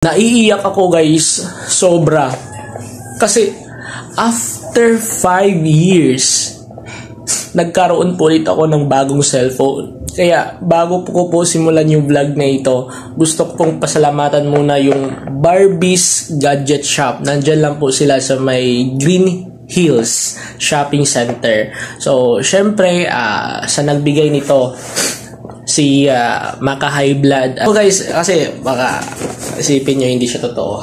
Naiiyak ako guys, sobra. Kasi after 5 years, nagkaroon po ulit ako ng bagong cellphone. Kaya bago ko po simulan yung vlog na ito, gusto ko pong pasalamatan muna yung Barbie's Gadget Shop. Nandyan lang po sila sa may Green Hills Shopping Center. So, syempre, sa nagbigay nito, si Maka High Blood. So guys, kasi baka isipin nyo hindi siya totoo.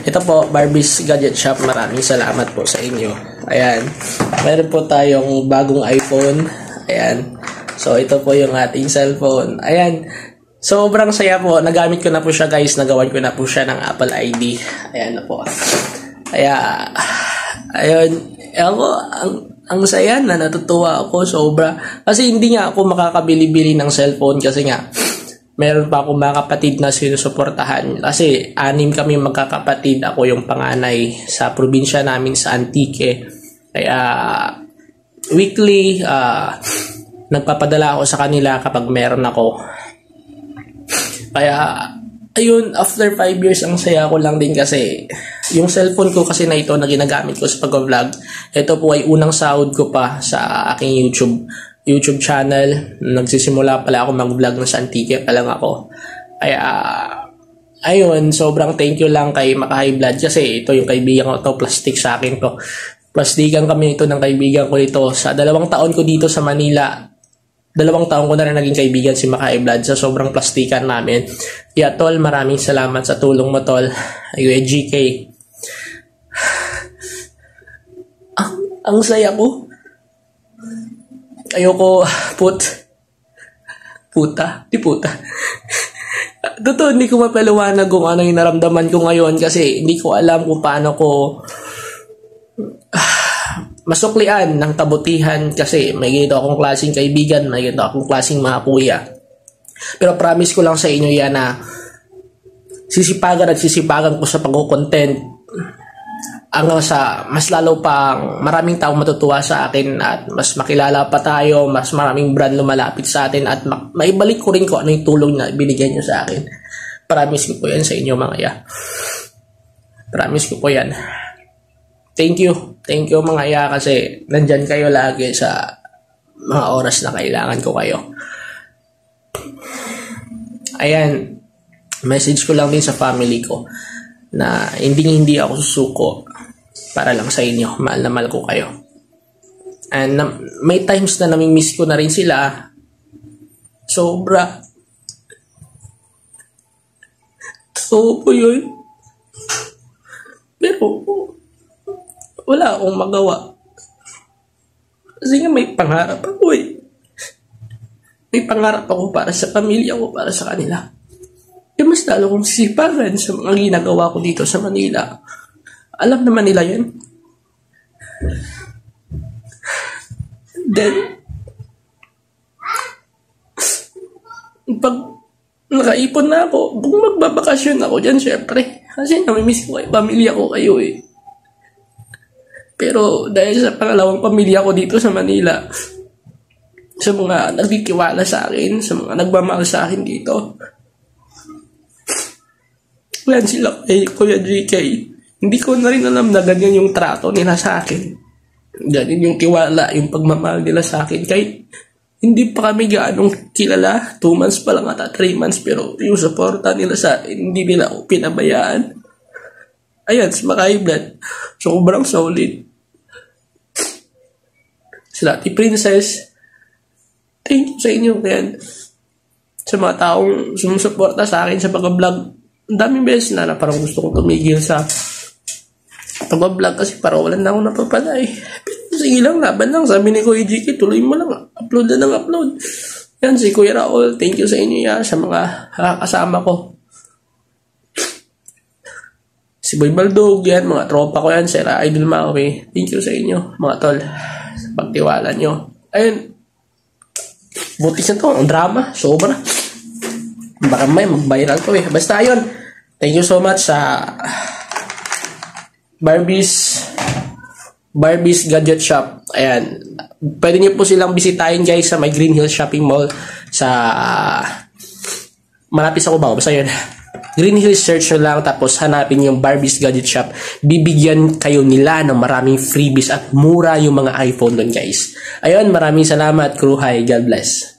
Ito po, Barbie's Gadget Shop. Maraming salamat po sa inyo. Ayan. Meron po tayong bagong iPhone. Ayan. So, ito po yung ating cellphone. Ayan. Sobrang saya po. Nagamit ko na po siya guys. Nagawan ko na po siya ng Apple ID. Ayan na po. Kaya, ayun. Ako, ang saya na natutuwa ako sobra. Kasi hindi nga ako makakabili-bili ng cellphone kasi nga meron pa akong mga kapatid na sinusuportahan. Kasi 6 kami magkakapatid. Ako yung panganay sa probinsya namin sa Antique. Kaya weekly nagpapadala ako sa kanila kapag meron ako. Kaya ayun, after 5 years, ang saya ko lang din kasi yung cellphone ko kasi na ito na ginagamit ko sa pag-vlog. Ito po ay unang sahod ko pa sa aking YouTube channel. Nagsisimula pala ako mag-vlog na sa Antique pa lang ako. Kaya, ayun, sobrang thank you lang kay Maka High Blood kasi ito yung kaibigan ko to, plastic sa akin to. Plastikan kami ito ng kaibigan ko dito. Sa 2 taon ko dito sa Manila, 2 taon ko na rin naging kaibigan si Maka High Blood sa sobrang plastikan namin. Kaya tol, maraming salamat sa tulong mo tol. Ayun, GK. Ang saya ko. Ayoko puta. Totoo, hindi ko mapaliwanag kung ano yung naramdaman ko ngayon kasi hindi ko alam kung paano ko masuklian ng kabutihan kasi may ganito akong klaseng kaibigan, may ganito akong klaseng mga kuya. Pero promise ko lang sa inyo yan na sisipagan ko sa pag-content hanggang sa mas lalo pang maraming taong matutuwa sa akin at mas makilala pa tayo, mas maraming brand lumalapit sa atin at maibalik ko rin ko ano yung tulong na binigyan nyo sa akin. Promise ko po yan sa inyo mga ya. Promise ko po yan. Thank you mga ya kasi nandyan kayo lagi sa mga oras na kailangan ko kayo. Ayan, message ko lang din sa family ko na hindi ako susuko para lang sa inyo. Mahal na mahal ko kayo. And may times na namimiss ko na rin sila. Sobra. So po yun. Pero wala akong magawa. Kasi nga may pangarap ako eh. May pangarap ako para sa pamilya ko, para sa kanila. E mas lalo kong sisipagan sa mga ginagawa ko dito sa Manila. Alam naman nila yun. Then, pag nakaipon na ako, kung magbabakasyon ako dyan, syempre. Kasi namimiss ko kayo, pamilya ko kayo eh. Pero dahil sa pangalawang pamilya ko dito sa Manila, sa mga nagkikiwala sa akin, sa mga nagmamahal sa akin dito, yan sila kay Kuya GK. Hindi ko na rin alam na ganyan yung trato nila sa akin. Ganyan yung tiwala, yung pagmamahal nila sa akin. Kahit hindi pa kami gaanong kilala, 2 months pa lang ata, 3 months, pero yung suporta nila sa akin, hindi nila ako pinabayaan. Ayan, si Maka High Blood, sobrang solid. Sila, Ate Princess, thank you sa inyo. Ayan, sa mga taong sumusuporta sa akin sa pag-vlog. Ang daming beses na parang gusto kong tumigil sa pag-vlog kasi parang wala na akong napapala eh. Pero sige lang, laban lang. Sabi ni Kuya GK, tuloy mo lang. Upload na ng upload. Yan, si Kuya Raul, thank you sa inyo yan, sa mga kasama ko. Si Boy Baldog, yan, mga tropa ko yan, Sir Idol Maui. Thank you sa inyo, mga tol, sa pagtiwala nyo. Ayun, buti siya to, ang drama, sobra. Baka may mag-viral to eh. Basta yun, thank you so much sa Barbie's Gadget Shop. Ayan, pwede niyo po silang bisitahin guys sa may Green Hills Shopping Mall sa malapit sa Cubao. Basta yun. Green Hills search nyo lang tapos hanapin yung Barbie's Gadget Shop. Bibigyan kayo nila ng maraming freebies at mura yung mga iPhone doon guys. Ayun, maraming salamat crew. Hi, God bless.